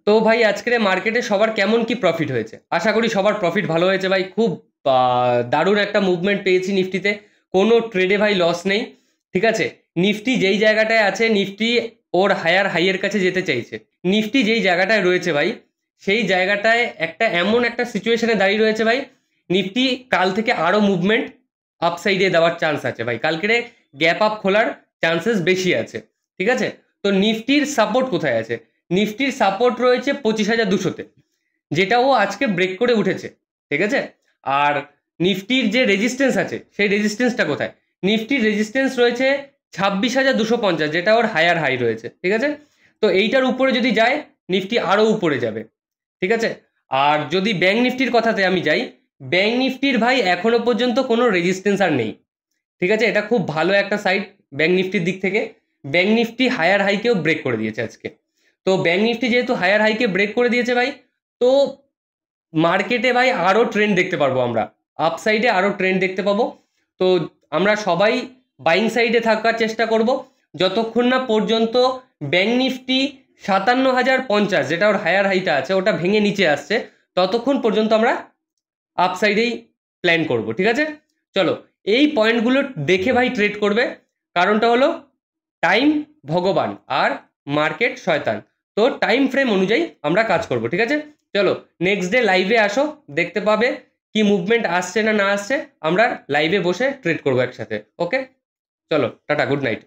তো ভাই আজকের মার্কেটে সবার কেমন কি প্রফিট হয়েছে? আশা করি সবার প্রফিট ভালো হয়েছে ভাই। খুব দারুণ একটা মুভমেন্ট পেয়েছি নিফটিতে। কোনো ট্রেডে ভাই লস নেই। ঠিক আছে? নিফটি যেই জায়গাটায় আছে, নিফটি ওর হায়ার হাইয়ের কাছে যেতে চাইছে। নিফটি যেই জায়গাটায় রয়েছে ভাই, সেই জায়গাটায় একটা এমন একটা সিচুয়েশনে দাঁড়িয়ে রয়েছে ভাই, নিফটি কাল থেকে আরও মুভমেন্ট আপসাইডে দেওয়ার চান্স আছে ভাই। কালকেরে গ্যাপ আপ খোলার চান্সেস বেশি আছে। ঠিক আছে? তো নিফটির সাপোর্ট কোথায় আছে? নিফটির সাপোর্ট রয়েছে 25,200-তে, যেটা ও আজকে ব্রেক করে উঠেছে। ঠিক আছে? আর নিফটির যে রেজিস্ট্যান্স আছে, সেই রেজিস্ট্যান্সটা কোথায়? নিফটির রেজিস্ট্যান্স রয়েছে 26,250, যেটা ওর হায়ার হাই রয়েছে। ঠিক আছে? তো এইটার উপরে যদি যায়, নিফটি আরও উপরে যাবে। ঠিক আছে? আর যদি ব্যাংক নিফটির কথাতে আমি যাই, ব্যাংক নিফটির ভাই এখনো পর্যন্ত কোনো রেজিস্ট্যান্স আর নেই। ঠিক আছে? এটা খুব ভালো একটা সাইড ব্যাংক নিফটির দিক থেকে। ব্যাংক নিফটি হায়ার হাইকেও ব্রেক করে দিয়েছে আজকে। তো ব্যাংক নিফটি যেহেতু হায়ার হাইকে ব্রেক করে দিয়েছে ভাই, তো মার্কেটে ভাই আরও ট্রেন্ড দেখতে পারবো আমরা। আপসাইডে আরও ট্রেন্ড দেখতে পাবো। তো আমরা সবাই বাইং সাইডে থাকার চেষ্টা করব, যতক্ষণ না পর্যন্ত ব্যাংক নিফটি 57,050, যেটা ওর হায়ার হাইটা আছে, ওটা ভেঙে নিচে আসছে, ততক্ষণ পর্যন্ত আমরা আপসাইডেই প্ল্যান করব। ঠিক আছে? চলো, এই পয়েন্টগুলো দেখে ভাই ট্রেড করবে। কারণটা হলো টাইম ভগবান আর মার্কেট শয়তান। তো টাইম ফ্রেম অনুযায়ী আমরা কাজ করব। ঠিক আছে? চলো, নেক্সট ডে লাইভে আসো, দেখতে পাবে কি মুভমেন্ট আসছে না আসছে। আমরা লাইভে বসে ট্রেড করবো একসাথে। ওকে, চলো, টাটা, গুড নাইট।